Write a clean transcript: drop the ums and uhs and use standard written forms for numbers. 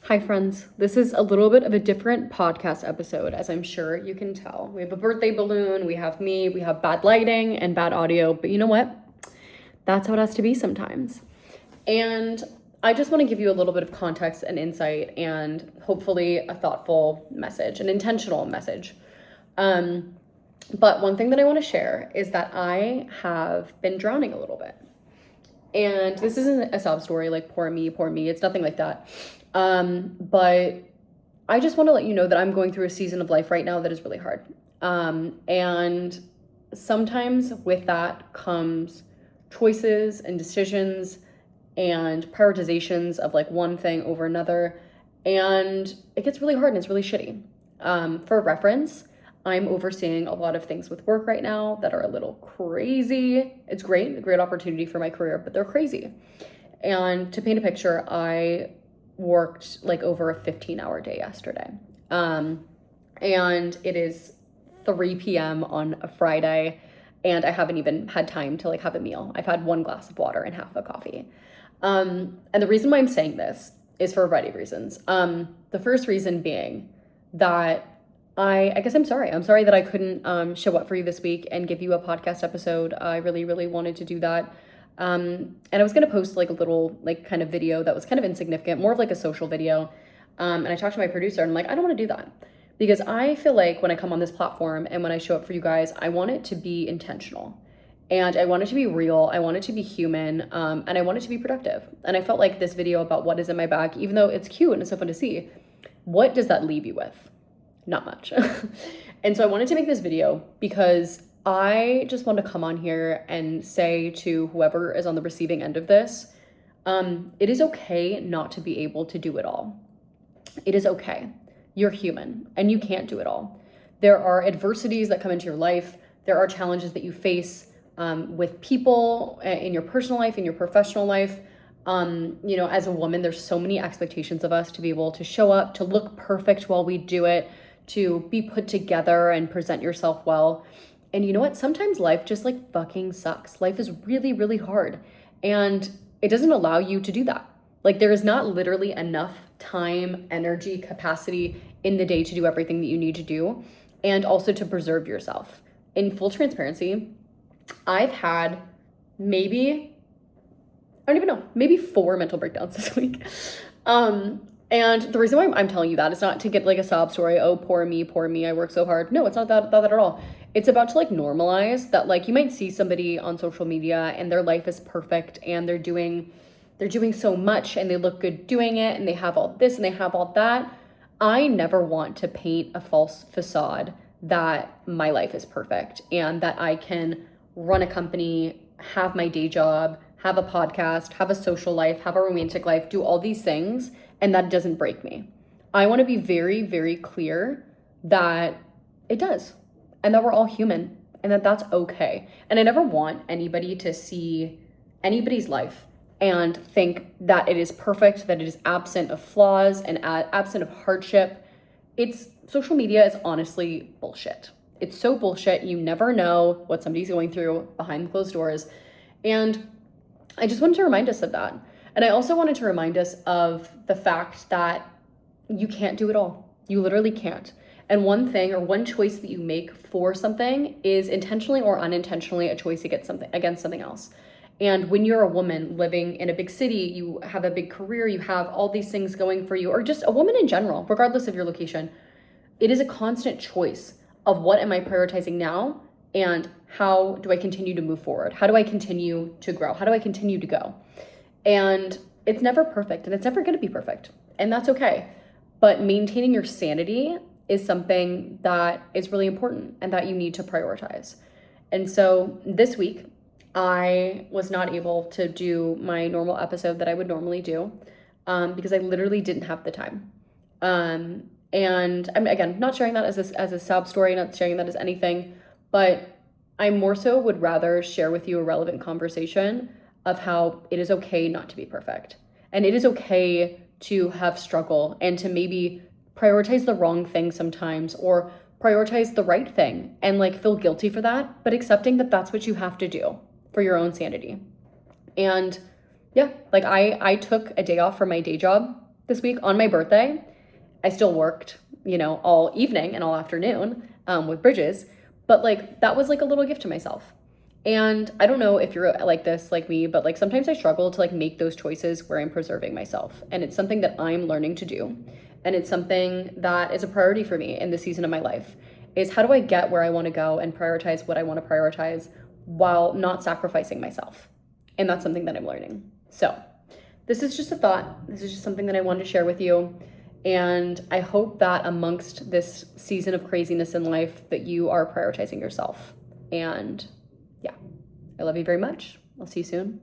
Hi friends, this is a little bit of a different podcast episode, as I'm sure you can tell. We have a birthday balloon, we have me, we have bad lighting and bad audio, but you know what? That's how it has to be sometimes. And I just want to give you a little bit of context and insight and hopefully a thoughtful message, an intentional message. But one thing that I want to share is that I have been drowning a little bit. And this isn't a sob story like poor me, it's nothing like that. But I just want to let you know that I'm going through a season of life right now that is really hard. And sometimes with that comes choices and decisions and prioritizations of like one thing over another. And it gets really hard and it's really shitty. For reference, I'm overseeing a lot of things with work right now that are a little crazy. It's great, a great opportunity for my career, but they're crazy. And to paint a picture, I worked like over a 15-hour day yesterday. And it is 3 p.m. on a Friday, and I haven't even had time to like have a meal. I've had 1 glass of water and half a coffee. And the reason why I'm saying this is for a variety of reasons. The first reason being that I guess I'm sorry. I'm sorry that I couldn't show up for you this week and give you a podcast episode. I really, really wanted to do that. And I was going to post like a little like kind of video that was kind of insignificant, more of like a social video. And I talked to my producer and I'm like, I don't want to do that because I feel like when I come on this platform and when I show up for you guys, I want it to be intentional and I want it to be real. I want it to be human. And I want it to be productive. And I felt like this video about what is in my bag, even though it's cute and it's so fun to see, what does that leave you with? Not much. And so I wanted to make this video because I just want to come on here and say to whoever is on the receiving end of this, it is okay not to be able to do it all. It is okay. You're human and you can't do it all. There are adversities that come into your life. There are challenges that you face with people in your personal life, in your professional life. As a woman, there's so many expectations of us to be able to show up, to look perfect while we do it, to be put together and present yourself well. And you know what? Sometimes life just like fucking sucks. Life is really, really hard. And it doesn't allow you to do that. Like there is not literally enough time, energy, capacity in the day to do everything that you need to do. And also to preserve yourself. In full transparency, I've had maybe 4 mental breakdowns this week. And the reason why I'm telling you that is not to get like a sob story. Oh, poor me, I work so hard. No, it's not that at all. It's about to like normalize that like you might see somebody on social media and their life is perfect and they're doing so much and they look good doing it and they have all this and they have all that. I never want to paint a false facade that my life is perfect and that I can run a company, have my day job, have a podcast, have a social life, have a romantic life, do all these things, and that doesn't break me. I want to be very, very clear that it does, and that we're all human, and that that's okay. And I never want anybody to see anybody's life and think that it is perfect, that it is absent of flaws and absent of hardship. Social media is honestly bullshit. It's so bullshit. You never know what somebody's going through behind closed doors. And I just wanted to remind us of that. And I also wanted to remind us of the fact that you can't do it all. You literally can't. And one thing or one choice that you make for something is intentionally or unintentionally a choice against something else. And when you're a woman living in a big city, you have a big career, you have all these things going for you, or just a woman in general, regardless of your location, it is a constant choice of what am I prioritizing now and how do I continue to move forward? How do I continue to grow? How do I continue to go? And it's never perfect and it's never going to be perfect. And that's okay. But maintaining your sanity is something that is really important and that you need to prioritize. And so this week, I was not able to do my normal episode that I would normally do because I literally didn't have the time. And I'm, again, not sharing that as a sob story, not sharing that as anything, but I more so would rather share with you a relevant conversation of how it is okay not to be perfect. And it is okay to have struggle and to maybe prioritize the wrong thing sometimes or prioritize the right thing and like feel guilty for that, but accepting that that's what you have to do for your own sanity. And yeah, like I took a day off from my day job this week on my birthday. I still worked, all evening and all afternoon with Bridges, but like that was like a little gift to myself. And I don't know if you're like this, like me, but like sometimes I struggle to like make those choices where I'm preserving myself. And it's something that I'm learning to do. And it's something that is a priority for me in this season of my life, is how do I get where I want to go and prioritize what I want to prioritize while not sacrificing myself. And that's something that I'm learning. So this is just a thought. This is just something that I wanted to share with you. And I hope that amongst this season of craziness in life that you are prioritizing yourself. And yeah, I love you very much. I'll see you soon.